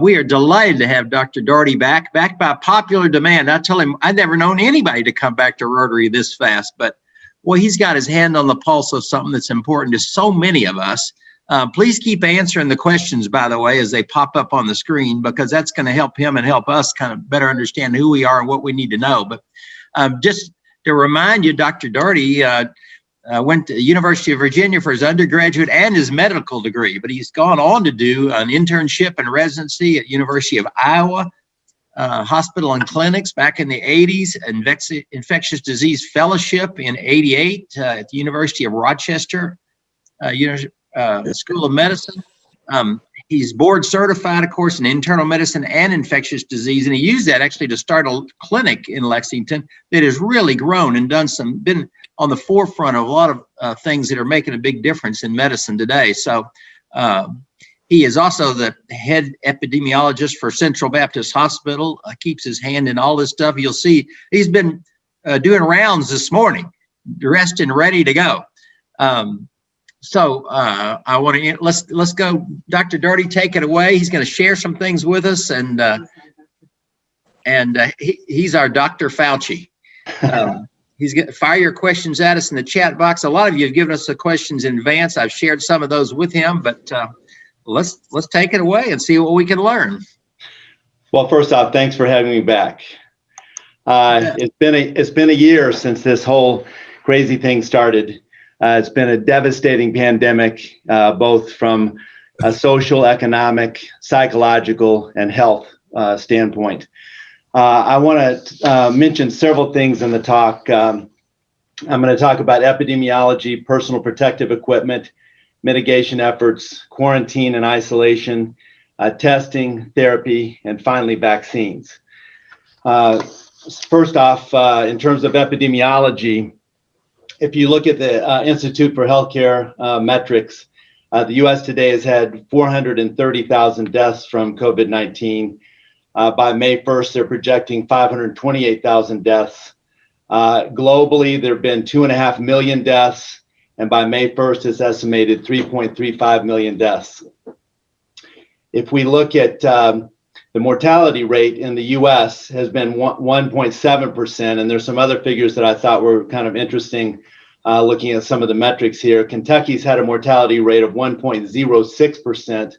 We are delighted to have Dr. Dougherty back by popular demand. I tell him I've never known anybody to come back to Rotary this fast, but well, he's got his hand on the pulse of something that's important to so many of us. Please keep answering the questions, by the way, as they pop up on the screen, because that's going to help him and help us kind of better understand who we are and what we need to know. But just to remind you, Dr. Dougherty went to the University of Virginia for his undergraduate and his medical degree, but he's gone on to do an internship and residency at University of Iowa Hospital and Clinics back in the 80s, infectious disease fellowship in 88 at the University of Rochester School of Medicine. He's board certified, of course, in internal medicine and infectious disease, and he used that actually to start a clinic in Lexington that has really grown and been on the forefront of a lot of things that are making a big difference in medicine today. So he is also the head epidemiologist for Central Baptist Hospital, keeps his hand in all this stuff. You'll see he's been doing rounds this morning, dressed and ready to go. So I want to let's go. Dr. Dougherty, take it away. He's going to share some things with us, and he's our Dr. Fauci. He's going to fire your questions at us in the chat box. A lot of you have given us the questions in advance. I've shared some of those with him, but let's take it away and see what we can learn. Well, first off, thanks for having me back. It's been a year since this whole crazy thing started. It's been a devastating pandemic, both from a social, economic, psychological, and health standpoint. I want to mention several things in the talk. I'm going to talk about epidemiology, personal protective equipment, mitigation efforts, quarantine and isolation, testing, therapy, and finally vaccines. First off, in terms of epidemiology, if you look at the Institute for Healthcare metrics, the U.S. today has had 430,000 deaths from COVID-19. By May 1st, they're projecting 528,000 deaths. Globally, there have been 2.5 million deaths, and by May 1st, it's estimated 3.35 million deaths. If we look at the mortality rate in the U.S. has been 1.7%, and there's some other figures that I thought were kind of interesting looking at some of the metrics here. Kentucky's had a mortality rate of 1.06%.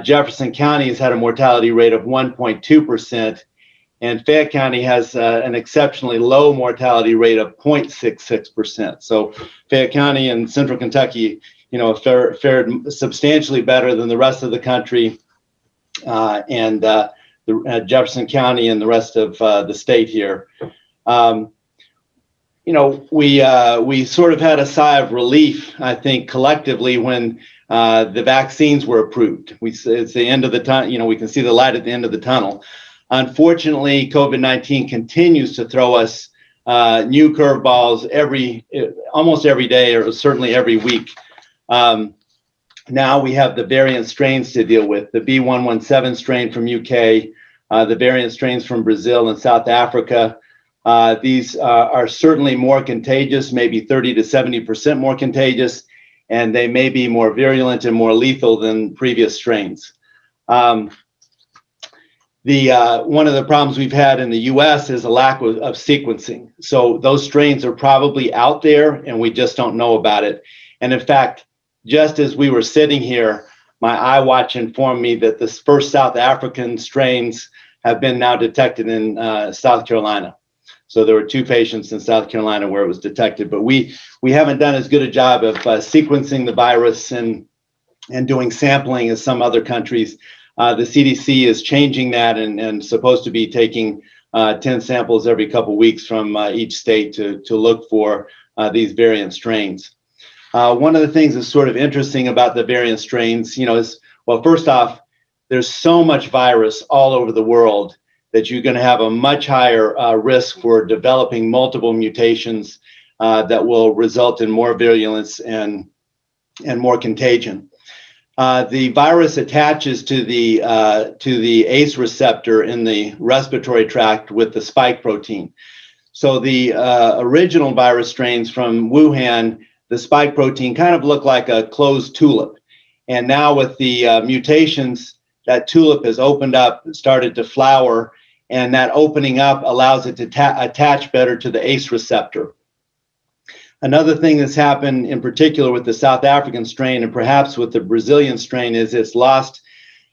Jefferson County has had a mortality rate of 1.2%, and Fayette County has an exceptionally low mortality rate of 0.66%. So Fayette County and Central Kentucky, fared substantially better than the rest of the country. And Jefferson County and the rest of the state here. We sort of had a sigh of relief, I think, collectively when the vaccines were approved. It's the end of the tunnel. We can see the light at the end of the tunnel. Unfortunately, COVID-19 continues to throw us new curveballs almost every day, or certainly every week. Now we have the variant strains to deal with, the B117 strain from UK, the variant strains from Brazil and South Africa. These are certainly more contagious, maybe 30 to 70% more contagious, and they may be more virulent and more lethal than previous strains. One of the problems we've had in the US is a lack of sequencing. So those strains are probably out there and we just don't know about it. And in fact, just as we were sitting here, my iWatch informed me that the first South African strains have been now detected in South Carolina. So there were 2 patients in South Carolina where it was detected, but we haven't done as good a job of sequencing the virus and doing sampling as some other countries. The CDC is changing that and supposed to be taking 10 samples every couple weeks from each state to look for these variant strains. One of the things that's sort of interesting about the variant strains, is, well, first off, there's so much virus all over the world that you're going to have a much higher risk for developing multiple mutations that will result in more virulence and more contagion. The virus attaches to the ACE receptor in the respiratory tract with the spike protein. So the original virus strains from Wuhan, the spike protein kind of looked like a closed tulip. And now with the mutations that tulip has opened up, started to flower, and that opening up allows it to attach better to the ACE receptor. Another thing that's happened in particular with the South African strain and perhaps with the Brazilian strain is it's lost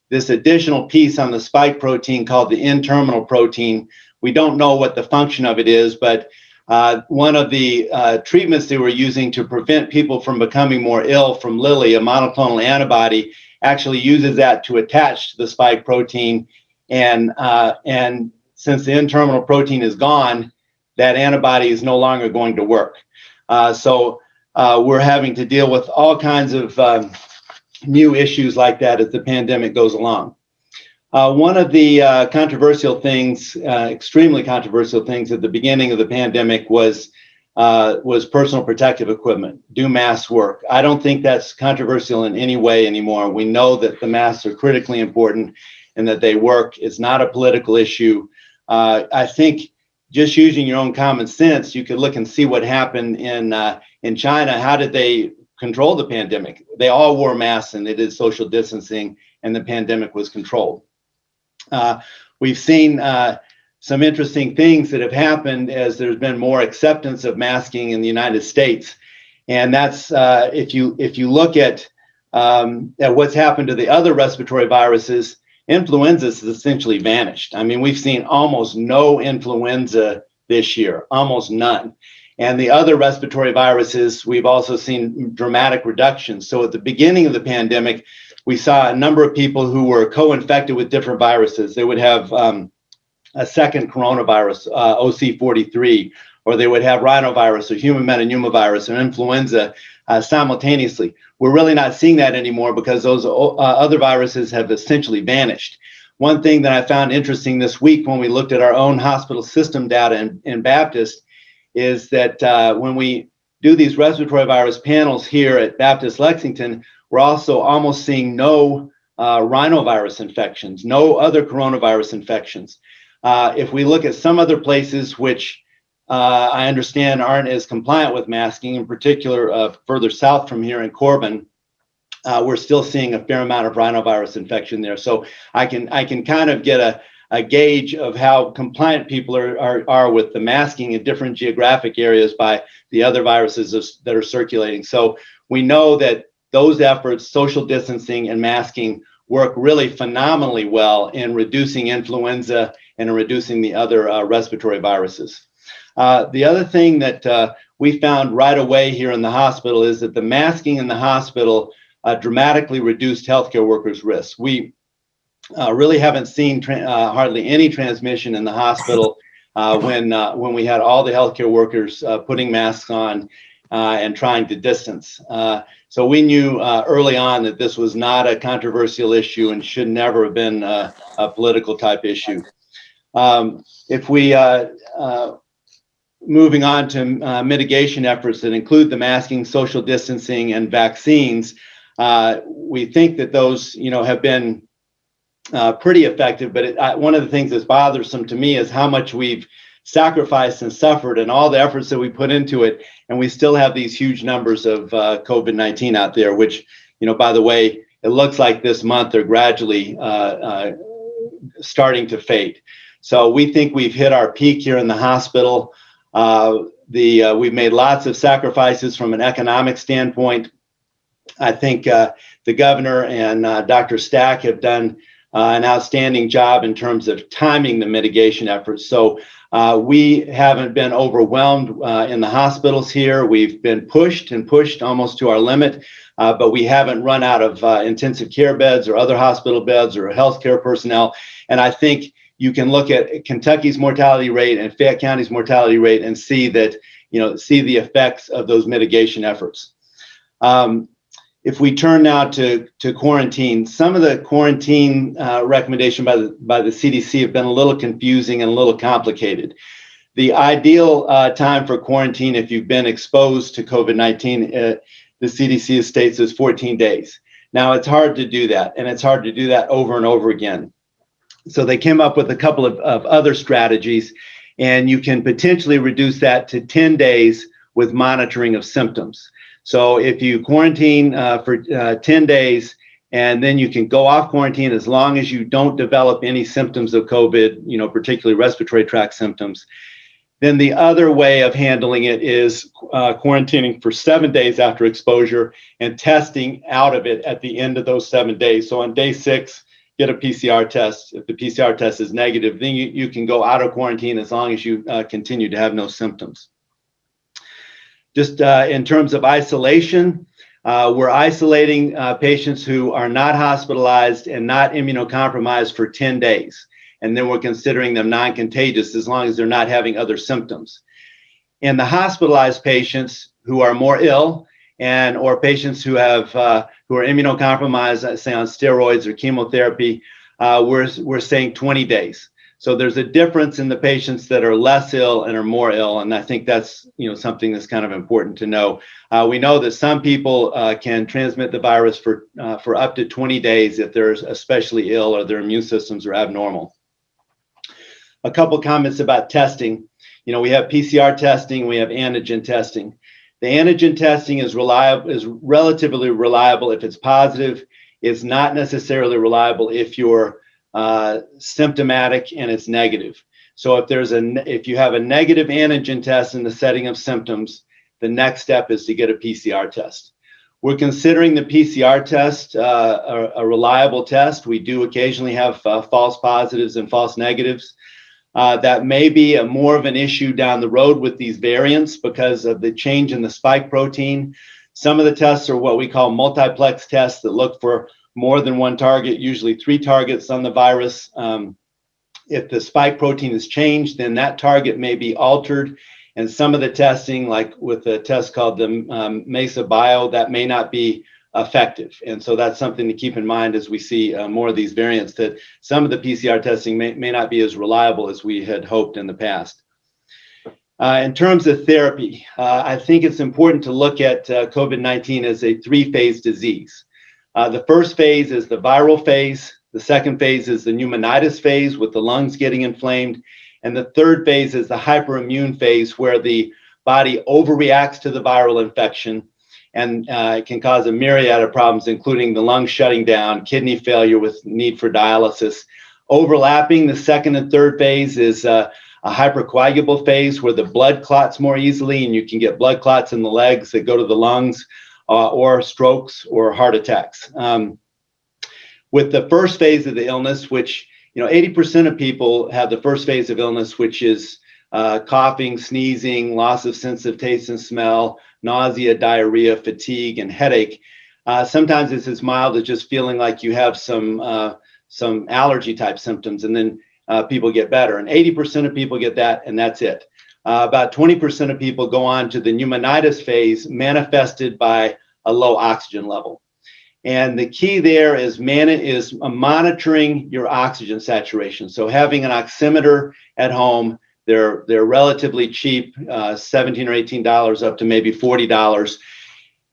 this additional piece on the spike protein called the N-terminal protein. We don't know what the function of it is, but one of the treatments they were using to prevent people from becoming more ill from Lilly, a monoclonal antibody, actually uses that to attach to the spike protein. And since the N-terminal protein is gone, that antibody is no longer going to work. So we're having to deal with all kinds of new issues like that as the pandemic goes along. One of the controversial things, extremely controversial things at the beginning of the pandemic was personal protective equipment. Do masks work? I don't think that's controversial in any way anymore. We know that the masks are critically important and that they work. It's not a political issue. I think just using your own common sense, you could look and see what happened in China. How did they control the pandemic? They all wore masks and they did social distancing, and the pandemic was controlled. We've seen some interesting things that have happened as there's been more acceptance of masking in the United States, and that's if you look at what's happened to the other respiratory viruses. Influenza has essentially vanished. I mean, we've seen almost no influenza this year, almost none. And the other respiratory viruses, we've also seen dramatic reductions. So at the beginning of the pandemic, we saw a number of people who were co-infected with different viruses. They would have a second coronavirus, OC43, or they would have rhinovirus or human metapneumovirus or influenza simultaneously. We're really not seeing that anymore because those other viruses have essentially vanished. One thing that I found interesting this week when we looked at our own hospital system data in Baptist is that when we do these respiratory virus panels here at Baptist Lexington, we're also almost seeing no rhinovirus infections, no other coronavirus infections. If we look at some other places which I understand aren't as compliant with masking, in particular further south from here in Corbin, we're still seeing a fair amount of rhinovirus infection there. So I can kind of get a gauge of how compliant people are with the masking in different geographic areas by the other viruses that are circulating. So we know that those efforts, social distancing and masking, work really phenomenally well in reducing influenza and in reducing the other respiratory viruses. The other thing that we found right away here in the hospital is that the masking in the hospital dramatically reduced healthcare workers' risk. We really haven't seen hardly any transmission in the hospital when we had all the healthcare workers putting masks on and trying to distance. So we knew early on that this was not a controversial issue and should never have been a political type issue. If we moving on to mitigation efforts that include the masking, social distancing, and vaccines, we think that those, have been pretty effective. But one of the things that's bothersome to me is how much we've sacrificed and suffered, and all the efforts that we put into it, and we still have these huge numbers of COVID-19 out there. Which, by the way, it looks like this month they're gradually starting to fade. So we think we've hit our peak here in the hospital. We've made lots of sacrifices from an economic standpoint. I think the governor and Dr. Stack have done an outstanding job in terms of timing the mitigation efforts. So we haven't been overwhelmed in the hospitals here. We've been pushed almost to our limit, but we haven't run out of intensive care beds or other hospital beds or healthcare personnel. And I think you can look at Kentucky's mortality rate and Fayette County's mortality rate and see that, see the effects of those mitigation efforts. If we turn now to quarantine, some of the quarantine recommendation by the CDC have been a little confusing and a little complicated. The ideal time for quarantine, if you've been exposed to COVID-19, the CDC states is 14 days. Now, it's hard to do that, and it's hard to do that over and over again. So they came up with a couple of other strategies, and you can potentially reduce that to 10 days with monitoring of symptoms. So if you quarantine for 10 days And then you can go off quarantine as long as you don't develop any symptoms of COVID, particularly respiratory tract symptoms. Then the other way of handling it is quarantining for 7 days after exposure and testing out of it at the end of those 7 days. So on day 6, get a PCR test. If the PCR test is negative, then you can go out of quarantine as long as you continue to have no symptoms. Just in terms of isolation, we're isolating patients who are not hospitalized and not immunocompromised for 10 days. And then we're considering them non-contagious as long as they're not having other symptoms. In the hospitalized patients who are more ill or patients who are immunocompromised, say on steroids or chemotherapy, we're saying 20 days. So there's a difference in the patients that are less ill and are more ill, and I think that's something that's kind of important to know. We know that some people can transmit the virus for up to 20 days if they're especially ill or their immune systems are abnormal. A couple comments about testing. We have PCR testing, we have antigen testing. The antigen testing is relatively reliable if it's positive. It's not necessarily reliable if you're symptomatic and it's negative. So if you have a negative antigen test in the setting of symptoms, the next step is to get a PCR test. We're considering the PCR test a reliable test. We do occasionally have false positives and false negatives. That may be more of an issue down the road with these variants because of the change in the spike protein. Some of the tests are what we call multiplex tests that look for more than one target, usually 3 targets on the virus. If the spike protein is changed, then that target may be altered. And some of the testing, like with a test called the Mesa Bio, that may not be effective. And so that's something to keep in mind as we see more of these variants, that some of the PCR testing may not be as reliable as we had hoped in the past. In terms of therapy, I think it's important to look at COVID-19 as a 3-phase disease. The first phase is the viral phase. The second phase is the pneumonitis phase with the lungs getting inflamed. And the third phase is the hyperimmune phase where the body overreacts to the viral infection. And it can cause a myriad of problems, including the lungs shutting down, kidney failure with need for dialysis. Overlapping the second and third phase is a hypercoagulable phase where the blood clots more easily, and you can get blood clots in the legs that go to the lungs, or strokes or heart attacks. With the first phase of the illness, which 80% of people have the first phase of illness, which is coughing, sneezing, loss of sense of taste and smell, nausea, diarrhea, fatigue, and headache. Sometimes it's as mild as just feeling like you have some allergy type symptoms, and then people get better. And 80% of people get that, and that's it. About 20% of people go on to the pneumonitis phase, manifested by a low oxygen level. And the key there is monitoring your oxygen saturation. So having an oximeter at home, they're relatively cheap, $17 or $18 up to maybe $40.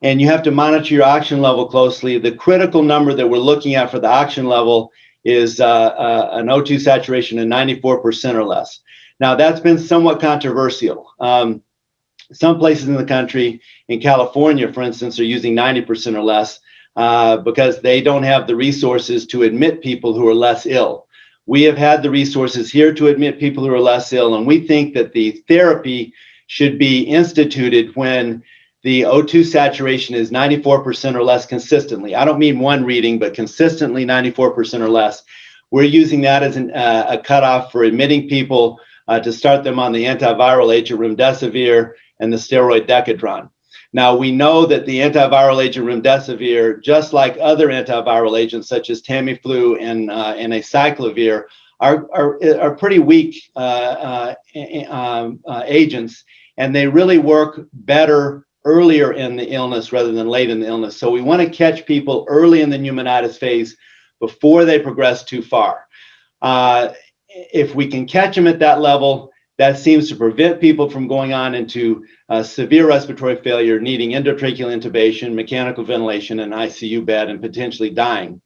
And you have to monitor your oxygen level closely. The critical number that we're looking at for the oxygen level is an O2 saturation of 94% or less. Now, that's been somewhat controversial. Some places in the country, in California, for instance, are using 90% or less because they don't have the resources to admit people who are less ill. We have had the resources here to admit people who are less ill, and we think that the therapy should be instituted when the O2 saturation is 94% or less consistently. I don't mean one reading, but consistently 94% or less. We're using that as a cutoff for admitting people to start them on the antiviral agent remdesivir and the steroid Decadron. Now, we know that the antiviral agent remdesivir, just like other antiviral agents such as Tamiflu and acyclovir, are pretty weak agents, and they really work better earlier in the illness rather than late in the illness. So we want to catch people early in the pneumonitis phase before they progress too far. If we can catch them at that level, that seems to prevent people from going on into severe respiratory failure, needing endotracheal intubation, mechanical ventilation, and ICU bed, and potentially dying.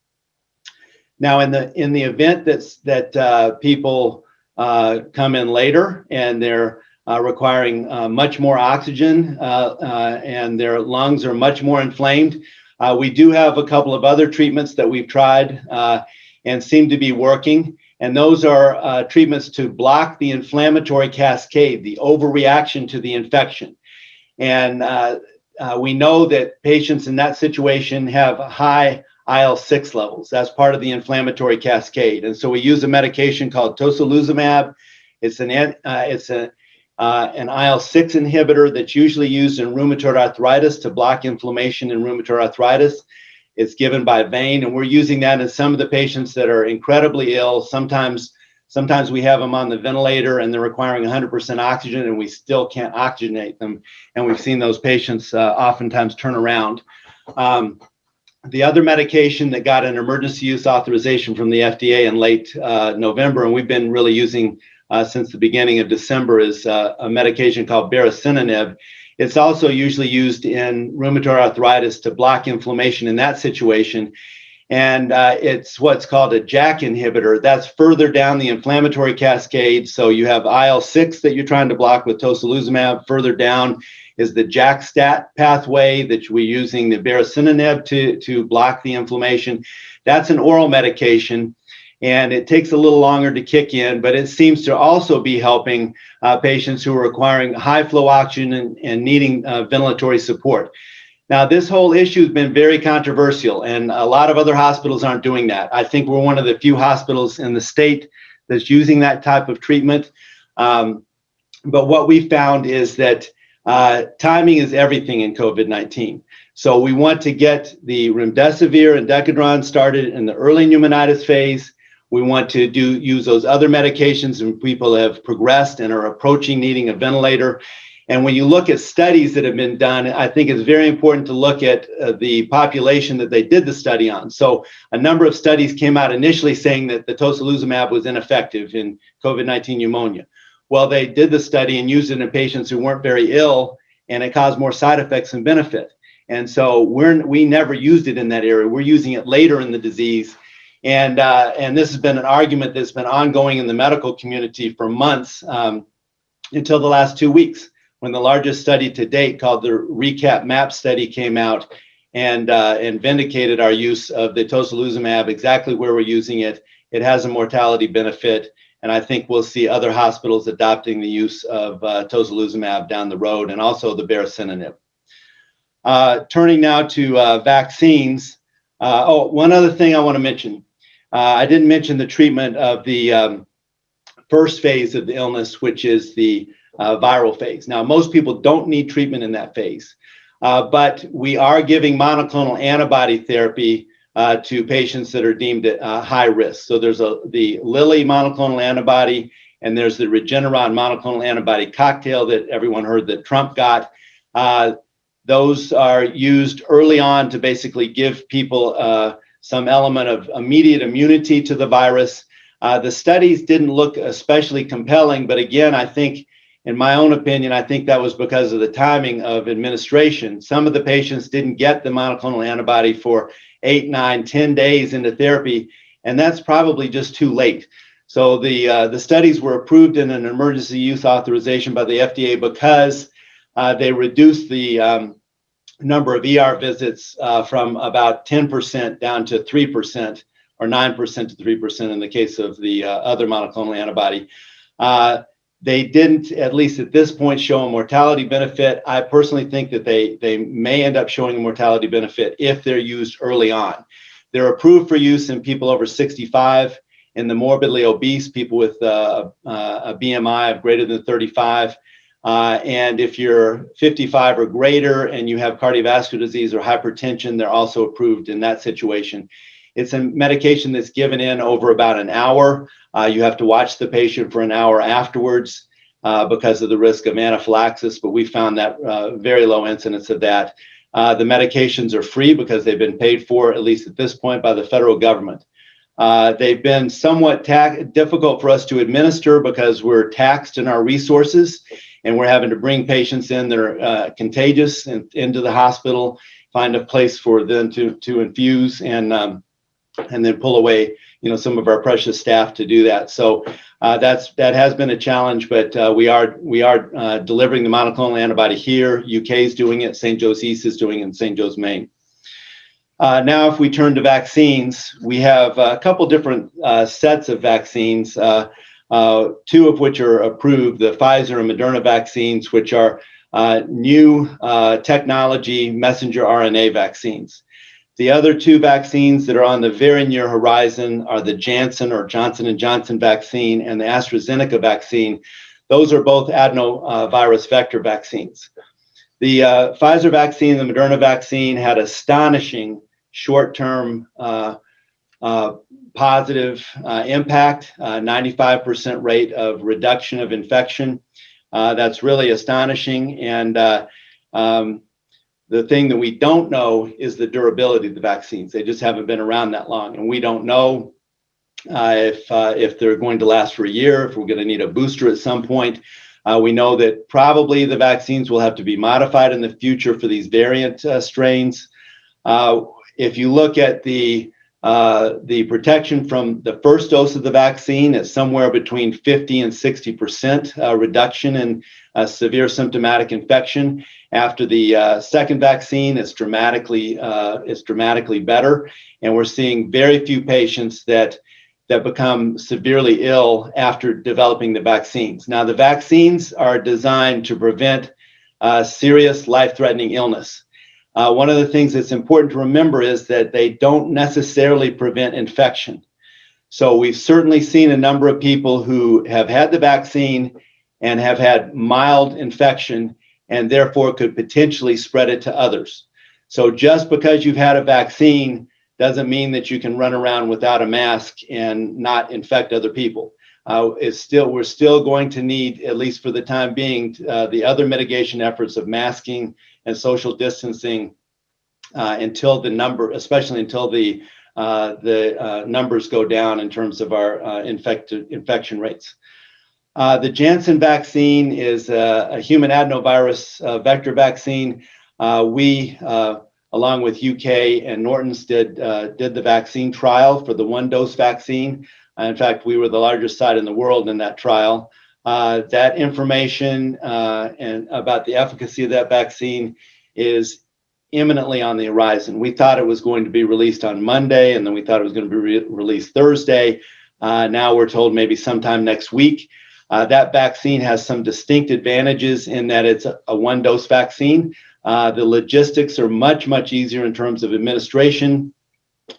Now, in the event that people come in later and they're requiring much more oxygen and their lungs are much more inflamed, We do have a couple of other treatments that we've tried and seem to be working. And those are treatments to block the inflammatory cascade, the overreaction to the infection. And we know that patients in that situation have high IL-6 levels. That's part of the inflammatory cascade. And so we use a medication called tocilizumab. It's an IL-6 inhibitor that's usually used in rheumatoid arthritis to block inflammation in rheumatoid arthritis. It's given by vein, and we're using that in some of the patients that are incredibly ill. Sometimes we have them on the ventilator and they're requiring 100% oxygen and we still can't oxygenate them. And we've seen those patients oftentimes turn around. The other medication that got an emergency use authorization from the FDA in late November, and we've been really using since the beginning of December, is a medication called baricitinib. It's also usually used in rheumatoid arthritis to block inflammation in that situation. And it's what's called a JAK inhibitor. That's further down the inflammatory cascade. So you have IL-6 that you're trying to block with tocilizumab. Further down is the JAK-STAT pathway that we're using the baricitinib to block the inflammation. That's an oral medication. And it takes a little longer to kick in, but it seems to also be helping patients who are requiring high flow oxygen and needing ventilatory support. Now, this whole issue has been very controversial, and a lot of other hospitals aren't doing that. I think we're one of the few hospitals in the state that's using that type of treatment. But what we found is that timing is everything in COVID-19. So we want to get the remdesivir and Decadron started in the early pneumonitis phase. We want to use those other medications when people have progressed and are approaching needing a ventilator. And when you look at studies that have been done, I think it's very important to look at the population that they did the study on. So a number of studies came out initially saying that the tocilizumab was ineffective in COVID-19 pneumonia. Well, they did the study and used it in patients who weren't very ill, and it caused more side effects than benefit. And so we never used it in that area. We're using it later in the disease. And this has been an argument that's been ongoing in the medical community for months until the last 2 weeks, when the largest study to date, called the RECAP MAP study, came out and vindicated our use of the tocilizumab exactly where we're using it. It has a mortality benefit, and I think we'll see other hospitals adopting the use of tocilizumab down the road, and also the baricitinib. Turning now to vaccines. One other thing I want to mention. I didn't mention the treatment of the first phase of the illness, which is the viral phase. Now, most people don't need treatment in that phase, but we are giving monoclonal antibody therapy to patients that are deemed at high risk. So there's the Lilly monoclonal antibody, and there's the Regeneron monoclonal antibody cocktail that everyone heard that Trump got. Those are used early on to basically give people some element of immediate immunity to the virus. The studies didn't look especially compelling, but again, I think, in my own opinion, I think that was because of the timing of administration. Some of the patients didn't get the monoclonal antibody for 8, 9, 10 days into therapy, and that's probably just too late. So the studies were approved in an emergency use authorization by the FDA because they reduced the number of ER visits from about 10% down to 3%, or 9% to 3% in the case of the other monoclonal antibody. They didn't, at least at this point, show a mortality benefit. I personally think that they may end up showing a mortality benefit if they're used early on. They're approved for use in people over 65, in the morbidly obese, people with a BMI of greater than 35. And if you're 55 or greater and you have cardiovascular disease or hypertension, they're also approved in that situation. It's a medication that's given in over about an hour. You have to watch the patient for an hour afterwards because of the risk of anaphylaxis, but we found that very low incidence of that. The medications are free because they've been paid for, at least at this point, by the federal government. They've been somewhat difficult for us to administer because we're taxed in our resources, and we're having to bring patients in that are contagious into the hospital, find a place for them to infuse, and then pull away, some of our precious staff to do that. So that has been a challenge, but we are delivering the monoclonal antibody here. UK is doing it, St. Joe's East is doing it, and St. Joe's Maine. Now, if we turn to vaccines, we have a couple different sets of vaccines, two of which are approved, the Pfizer and Moderna vaccines, which are new technology messenger RNA vaccines. The other two vaccines that are on the very near horizon are the Janssen or Johnson & Johnson vaccine and the AstraZeneca vaccine. Those are both adenovirus vector vaccines. The Pfizer vaccine and the Moderna vaccine had astonishing short-term positive impact, 95% rate of reduction of infection. That's really astonishing. And the thing that we don't know is the durability of the vaccines. They just haven't been around that long. And we don't know if they're going to last for a year, if we're going to need a booster at some point. We know that probably the vaccines will have to be modified in the future for these variant strains. If you look at the protection from the first dose of the vaccine, it's somewhere between 50 and 60% reduction in severe symptomatic infection. After the second vaccine, it's dramatically better, and we're seeing very few patients that become severely ill after developing the vaccines. Now, the vaccines are designed to prevent serious life-threatening illness. One of the things that's important to remember is that they don't necessarily prevent infection. So we've certainly seen a number of people who have had the vaccine and have had mild infection and therefore could potentially spread it to others. So just because you've had a vaccine doesn't mean that you can run around without a mask and not infect other people. We're still going to need, at least for the time being, the other mitigation efforts of masking and social distancing until the numbers go down in terms of our infection rates. The Janssen vaccine is a human adenovirus vector vaccine. We, along with UK and Norton's, did the vaccine trial for the one-dose vaccine. In fact, we were the largest site in the world in that trial. That information and about the efficacy of that vaccine is imminently on the horizon. We thought it was going to be released on Monday, and then we thought it was going to be released Thursday. Now we're told maybe sometime next week. That vaccine has some distinct advantages in that it's a one-dose vaccine. The logistics are much, much easier in terms of administration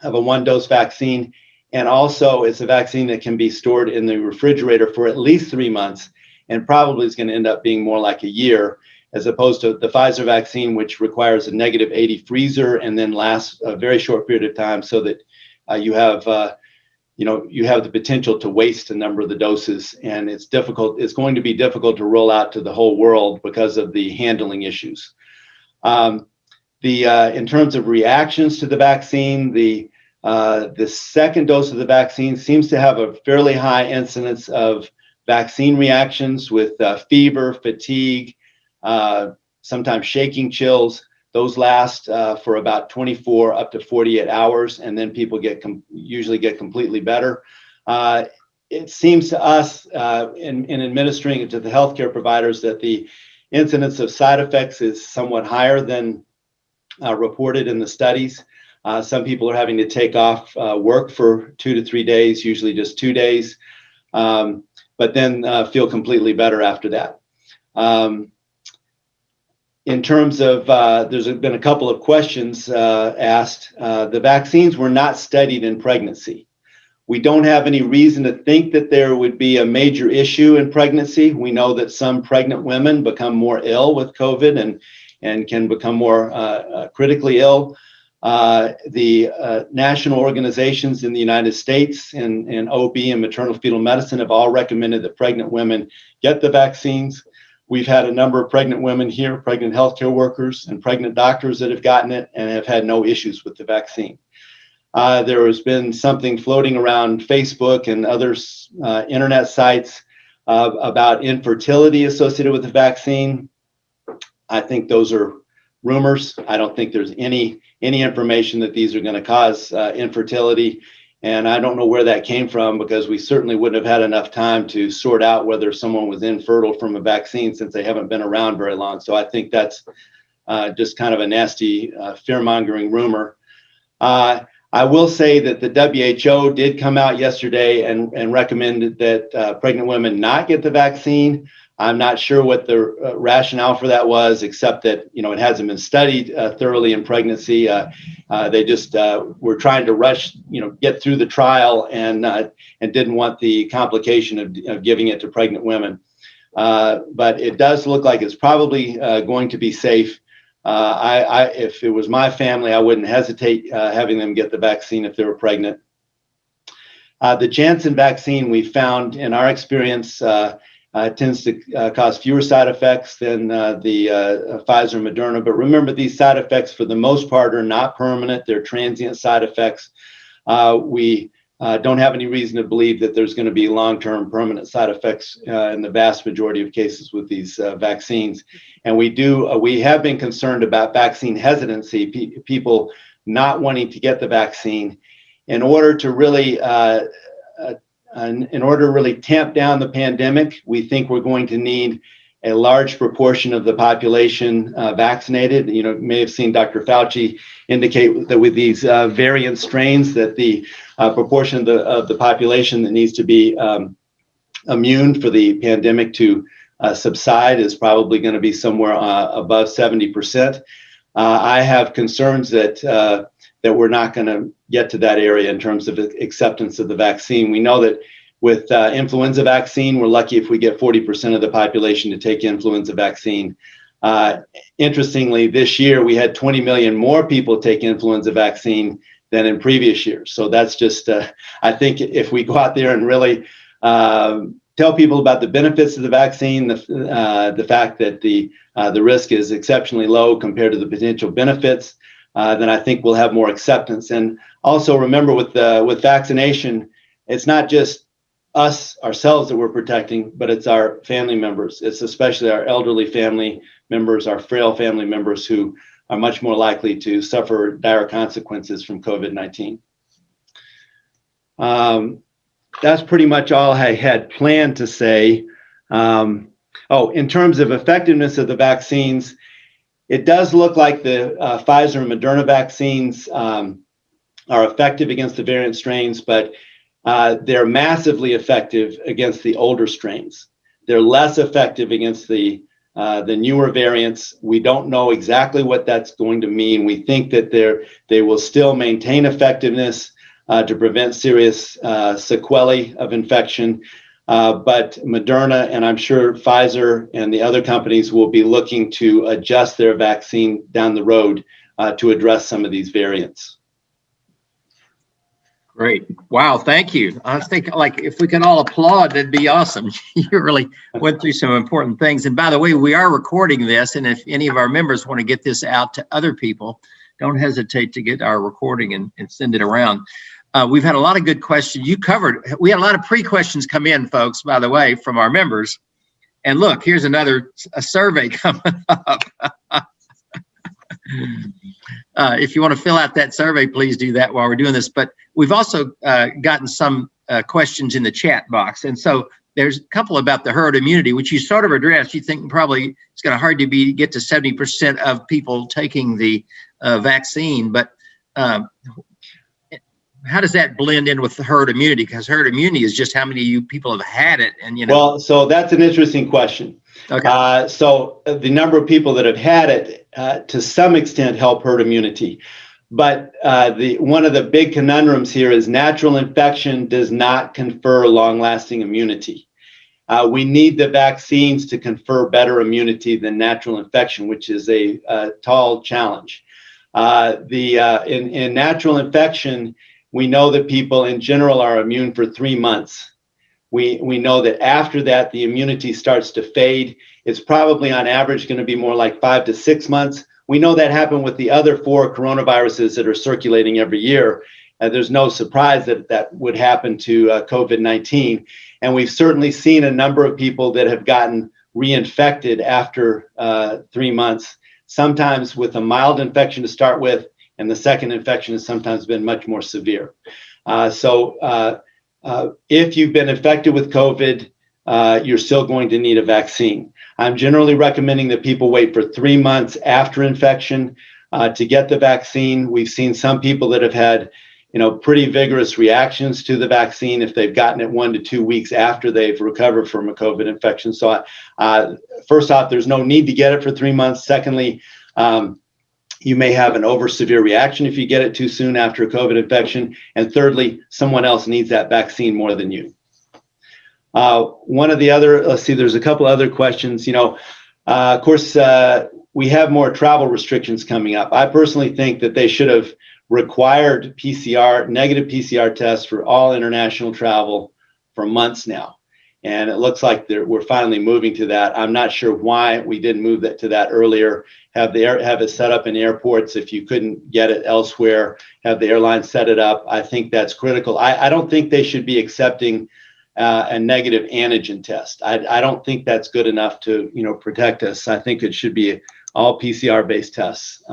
of a one-dose vaccine. And also, it's a vaccine that can be stored in the refrigerator for at least 3 months, and probably is going to end up being more like a year, as opposed to the Pfizer vaccine, which requires a -80 freezer and then lasts a very short period of time, so that you have the potential to waste a number of the doses. And it's difficult. It's going to be difficult to roll out to the whole world because of the handling issues. In terms of reactions to the vaccine, the second dose of the vaccine seems to have a fairly high incidence of vaccine reactions with fever, fatigue, sometimes shaking chills. Those last for about 24 up to 48 hours, and then people usually get completely better. It seems to us in administering it to the healthcare providers that the incidence of side effects is somewhat higher than reported in the studies. Some people are having to take off work for 2 to 3 days, usually just 2 days, but then feel completely better after that. In terms of, there's been a couple of questions asked. The vaccines were not studied in pregnancy. We don't have any reason to think that there would be a major issue in pregnancy. We know that some pregnant women become more ill with COVID and can become more critically ill. The national organizations in the United States and OB and maternal fetal medicine have all recommended that pregnant women get the vaccines. We've had a number of pregnant women here, pregnant healthcare workers and pregnant doctors that have gotten it and have had no issues with the vaccine. There has been something floating around Facebook and other internet sites about infertility associated with the vaccine. I think those are rumors. I don't think there's any information that these are going to cause infertility. And I don't know where that came from, because we certainly wouldn't have had enough time to sort out whether someone was infertile from a vaccine, since they haven't been around very long. So I think that's just kind of a nasty fear-mongering rumor. I will say that the WHO did come out yesterday and recommended that pregnant women not get the vaccine. I'm not sure what the rationale for that was, except that, it hasn't been studied thoroughly in pregnancy. They just were trying to rush, get through the trial and didn't want the complication of giving it to pregnant women. But it does look like it's probably going to be safe. If it was my family, I wouldn't hesitate having them get the vaccine if they were pregnant. The Janssen vaccine, we found in our experience, tends to cause fewer side effects than the Pfizer and Moderna. But remember, these side effects, for the most part, are not permanent. They're transient side effects. We don't have any reason to believe that there's going to be long-term permanent side effects in the vast majority of cases with these vaccines. And we have been concerned about vaccine hesitancy, people not wanting to get the vaccine. In order to really tamp down the pandemic, we think we're going to need a large proportion of the population vaccinated. You may have seen Dr. Fauci indicate that with these variant strains, that the proportion of the population that needs to be immune for the pandemic to subside is probably going to be somewhere above 70%. I have concerns that we're not going to get to that area in terms of acceptance of the vaccine. We know that with influenza vaccine, we're lucky if we get 40% of the population to take influenza vaccine. Interestingly, this year we had 20 million more people take influenza vaccine than in previous years. So that's just, I think if we go out there and really tell people about the benefits of the vaccine, the fact that the risk is exceptionally low compared to the potential benefits, then I think we'll have more acceptance. And also remember, with vaccination, it's not just ourselves that we're protecting, but it's our family members. It's especially our elderly family members, our frail family members, who are much more likely to suffer dire consequences from COVID-19. That's pretty much all I had planned to say. In terms of effectiveness of the vaccines, it does look like the Pfizer and Moderna vaccines are effective against the variant strains, but they're massively effective against the older strains. They're less effective against the newer variants. We don't know exactly what that's going to mean. We think that they will still maintain effectiveness to prevent serious sequelae of infection. But Moderna, and I'm sure Pfizer and the other companies, will be looking to adjust their vaccine down the road to address some of these variants. Great. Wow. Thank you. I think, if we can all applaud, that'd be awesome. You really went through some important things. And by the way, we are recording this. And if any of our members want to get this out to other people, don't hesitate to get our recording and send it around. We've had a lot of good questions. We had a lot of pre-questions come in, folks, by the way, from our members. And look, here's a survey coming up. If you want to fill out that survey, please do that while we're doing this. But we've also gotten some questions in the chat box. And so there's a couple about the herd immunity, which you sort of addressed. You think probably it's going to hard to get to 70% of people taking the vaccine. But how does that blend in with the herd immunity? Because herd immunity is just how many of you people have had it. And Well, so that's an interesting question. Okay. So the number of people that have had it to some extent help herd immunity. But one of the big conundrums here is natural infection does not confer long-lasting immunity. We need the vaccines to confer better immunity than natural infection, which is a tall challenge. In natural infection, we know that people in general are immune for 3 months. We know that after that, the immunity starts to fade. It's probably on average going to be more like 5 to 6 months. We know that happened with the other 4 coronaviruses that are circulating every year. There's no surprise that would happen to COVID-19. And we've certainly seen a number of people that have gotten reinfected after 3 months, sometimes with a mild infection to start with, and the second infection has sometimes been much more severe. If you've been infected with COVID, you're still going to need a vaccine. I'm generally recommending that people wait for 3 months after infection. to get the vaccine. We've seen some people that have had, pretty vigorous reactions to the vaccine if they've gotten it 1 to 2 weeks after they've recovered from a COVID infection. So first off, there's no need to get it for 3 months. Secondly, you may have an over severe reaction if you get it too soon after a COVID infection. And thirdly, someone else needs that vaccine more than you. One of the other, let's see, there's a couple other questions. Of course, we have more travel restrictions coming up. I personally think that they should have required negative PCR tests for all international travel for months now. And it looks like we're finally moving to that. I'm not sure why we didn't move that to that earlier. Have it set up in airports if you couldn't get it elsewhere. Have the airlines set it up. I think that's critical. I don't think they should be accepting a negative antigen test. I don't think that's good enough to protect us. I think it should be all PCR based tests.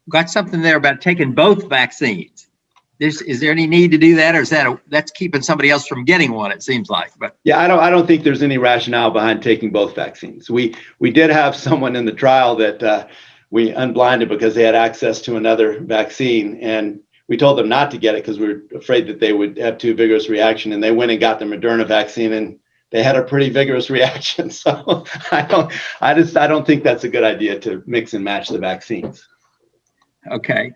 Got something there about taking both vaccines. Is there any need to do that, or is that's keeping somebody else from getting one? It seems like, but yeah, I don't think there's any rationale behind taking both vaccines. We did have someone in the trial that we unblinded because they had access to another vaccine, and we told them not to get it because we were afraid that they would have too vigorous reaction, and they went and got the Moderna vaccine, and they had a pretty vigorous reaction. So I don't think that's a good idea to mix and match the vaccines. Okay.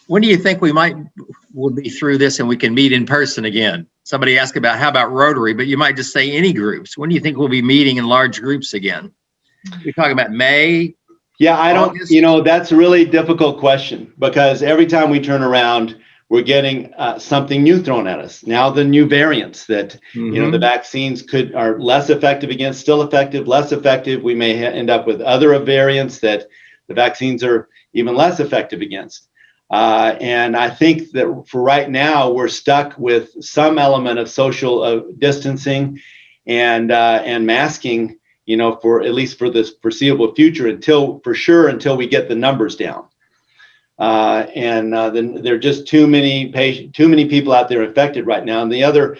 When do you think we'll be through this and we can meet in person again? Somebody asked about how about Rotary, but you might just say any groups. When do you think we'll be meeting in large groups again? You're talking about May? Yeah, I don't, that's a really difficult question because every time we turn around, we're getting something new thrown at us. Now the new variants that, the vaccines are less effective against, still effective, less effective. We may end up with other variants that the vaccines are even less effective against. And I think that for right now, we're stuck with some element of social distancing and masking, for at least for this foreseeable future until we get the numbers down. Then there are just too many people out there infected right now. And the other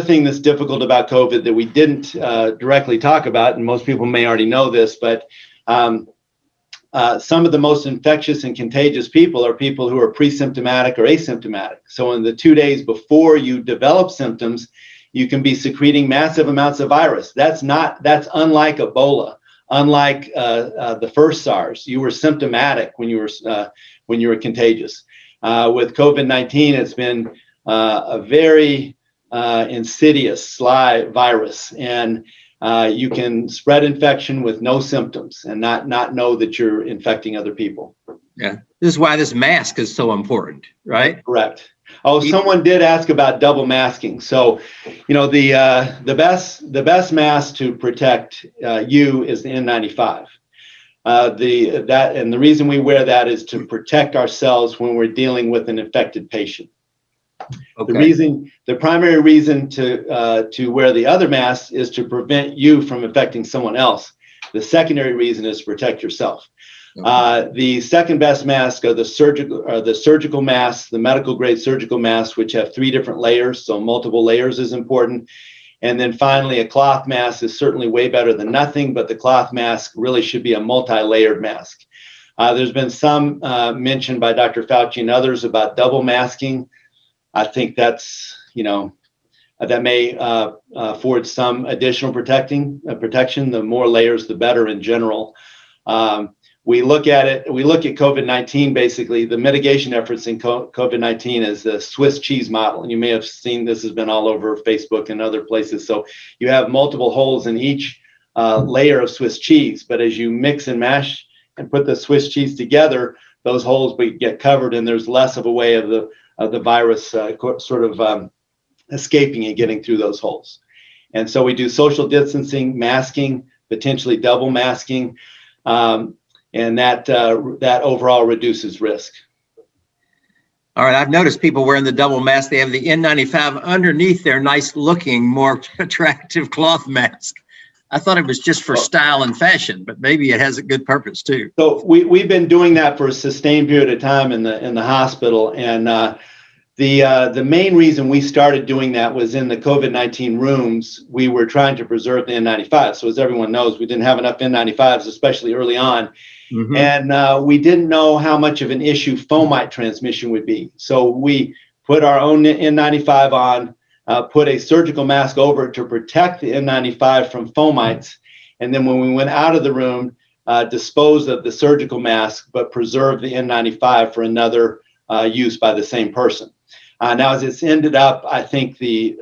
thing that's difficult about COVID that we didn't directly talk about, and most people may already know this, but some of the most infectious and contagious people are people who are pre-symptomatic or asymptomatic. So in the 2 days before you develop symptoms, you can be secreting massive amounts of virus. That's unlike Ebola, unlike the first SARS. You were symptomatic when you were contagious. With COVID-19, it's been a very insidious, sly virus, and you can spread infection with no symptoms and not know that you're infecting other people. Yeah, this is why this mask is so important, right? Correct. Oh, someone did ask about double masking. So, the best mask to protect you is the N95. And the reason we wear that is to protect ourselves when we're dealing with an infected patient. Okay. The primary reason to wear the other mask is to prevent you from infecting someone else. The secondary reason is to protect yourself. Okay. The second best mask are the surgical masks, the medical grade surgical masks, which have 3 different layers. So multiple layers is important. And then finally, a cloth mask is certainly way better than nothing, but the cloth mask really should be a multi-layered mask. There's been some mention by Dr. Fauci and others about double masking. I think that's, that may afford some additional protection. The more layers, the better in general. We look at COVID-19, basically, the mitigation efforts in COVID-19 as the Swiss cheese model. And you may have seen this has been all over Facebook and other places. So you have multiple holes in each layer of Swiss cheese. But as you mix and mash and put the Swiss cheese together, those holes get covered and there's less of a way of the virus escaping and getting through those holes. And so we do social distancing, masking, potentially double masking. And that overall reduces risk. All right, I've noticed people wearing the double mask. They have the N95 underneath their nice looking, more attractive cloth mask. I thought it was just for style and fashion, but maybe it has a good purpose too. So we've been doing that for a sustained period of time in the hospital, and The main reason we started doing that was in the COVID-19 rooms, we were trying to preserve the N95. So as everyone knows, we didn't have enough N95s, especially early on. Mhm. And we didn't know how much of an issue fomite transmission would be. So we put our own N95 on, put a surgical mask over it to protect the N95 from fomites. And then when we went out of the room, disposed of the surgical mask, but preserved the N95 for another use by the same person. Now, as it's ended up, I think the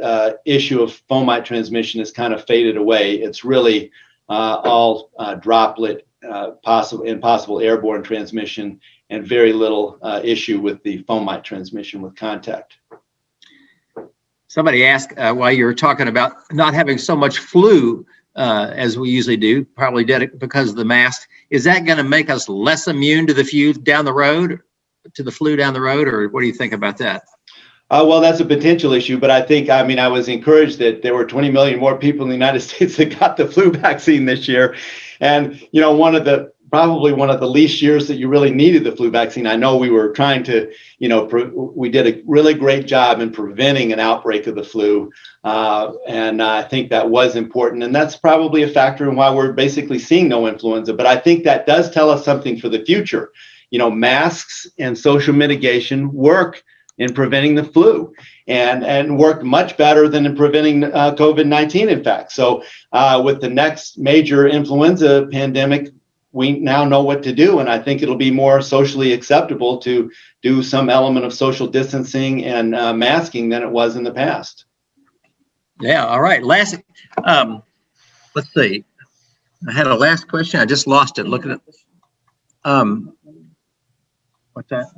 issue of fomite transmission has kind of faded away. It's really all droplet, possible airborne transmission, and very little issue with the fomite transmission with contact. Somebody asked while you were talking about not having so much flu as we usually do, probably did it because of the mask. Is that going to make us less immune to the flu down the road, or what do you think about that? Well, that's a potential issue, but I was encouraged that there were 20 million more people in the United States that got the flu vaccine this year. And, probably one of the least years that you really needed the flu vaccine. I know we were trying to, we did a really great job in preventing an outbreak of the flu. And I think that was important. And that's probably a factor in why we're basically seeing no influenza. But I think that does tell us something for the future. Masks and social mitigation work in preventing the flu and worked much better than in preventing COVID-19, in fact. So with the next major influenza pandemic, we now know what to do. And I think it'll be more socially acceptable to do some element of social distancing and masking than it was in the past. Yeah, all right. Let's see. I had a last question. I just lost it. Look at it. What's that?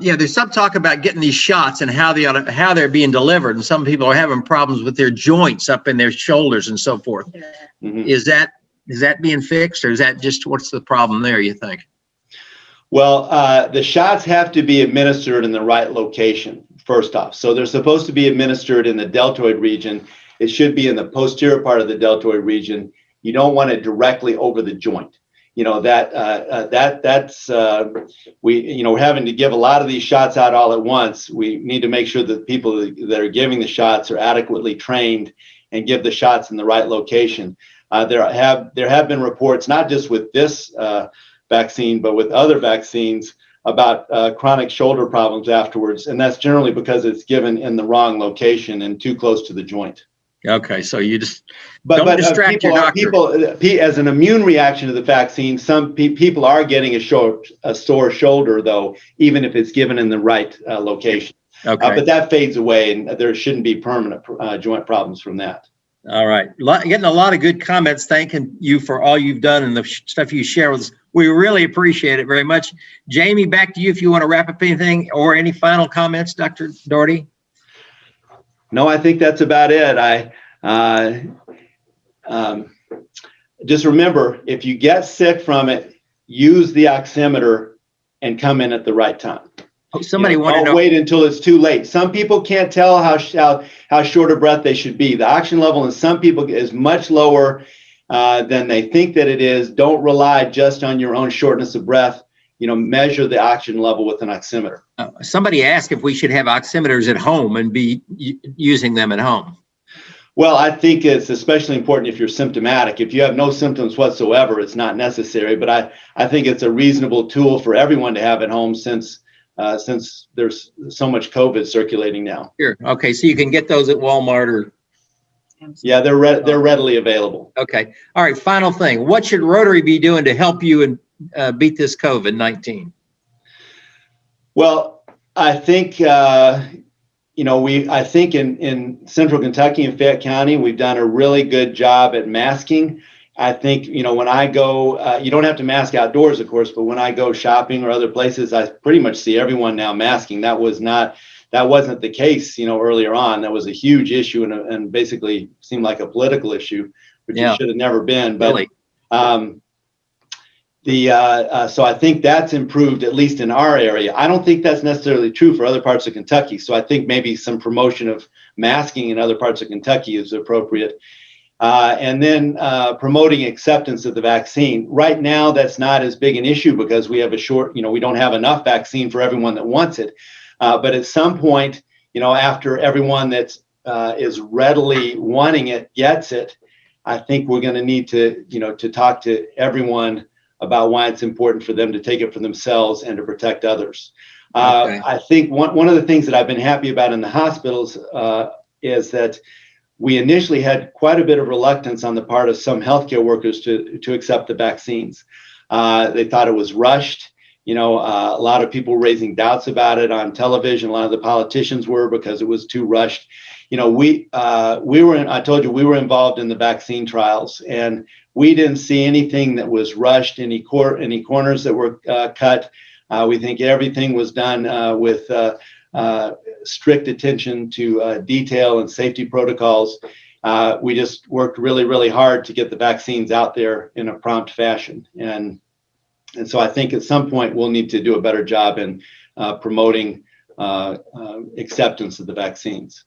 Yeah, there's some talk about getting these shots and how they're being delivered, and some people are having problems with their joints up in their shoulders and so forth. Mm-hmm. Is that being fixed, or is that just what's the problem there, you think? Well, the shots have to be administered in the right location, first off. So they're supposed to be administered in the deltoid region. It should be in the posterior part of the deltoid region. You don't want it directly over the joint. We're having to give a lot of these shots out all at once. We need to make sure that people that are giving the shots are adequately trained and give the shots in the right location. There have been reports, not just with this vaccine, but with other vaccines about chronic shoulder problems afterwards. And that's generally because it's given in the wrong location and too close to the joint. Okay, so you just don't distract your doctor. People, as an immune reaction to the vaccine, some people are getting a sore shoulder, though, even if it's given in the right location. Okay. But that fades away, and there shouldn't be permanent joint problems from that. All right. Getting a lot of good comments. Thanking you for all you've done and the stuff you share with us. We really appreciate it very much. Jamie, back to you if you want to wrap up anything or any final comments, Dr. Dougherty. No, I think that's about it. Just remember, if you get sick from it, use the oximeter and come in at the right time. Somebody wanted to know. Don't wait until it's too late. Some people can't tell how short of breath they should be. The oxygen level in some people is much lower than they think that it is. Don't rely just on your own shortness of breath. Measure the oxygen level with an oximeter. Somebody asked if we should have oximeters at home and be using them at home. Well, I think it's especially important if you're symptomatic. If you have no symptoms whatsoever, it's not necessary. But I think it's a reasonable tool for everyone to have at home since there's so much COVID circulating now. Sure. Okay, so you can get those at Walmart or. Yeah, they're readily available. Okay. All right. Final thing. What should Rotary be doing to help you and beat this COVID-19? Well, I think I think in Central Kentucky and Fayette County, we've done a really good job at masking. I think, when I go, you don't have to mask outdoors, of course, but when I go shopping or other places, I pretty much see everyone now masking. That wasn't the case, earlier on. That was a huge issue and basically seemed like a political issue, which it should have never been. But really? So I think that's improved, at least in our area. I don't think that's necessarily true for other parts of Kentucky. So I think maybe some promotion of masking in other parts of Kentucky is appropriate. and then promoting acceptance of the vaccine. Right now, that's not as big an issue because we have we don't have enough vaccine for everyone that wants it. But at some point, after everyone that's is readily wanting it gets it, I think we're going to need to, to talk to everyone about why it's important for them to take it for themselves and to protect others. Okay. I think one of the things that I've been happy about in the hospitals is that we initially had quite a bit of reluctance on the part of some healthcare workers to accept the vaccines. They thought it was rushed. A lot of people raising doubts about it on television. A lot of the politicians were, because it was too rushed. I told you we were involved in the vaccine trials, and we didn't see anything that was rushed, any corners that were cut. We think everything was done with strict attention to detail and safety protocols. We just worked really, really hard to get the vaccines out there in a prompt fashion. And so I think at some point we'll need to do a better job in promoting acceptance of the vaccines.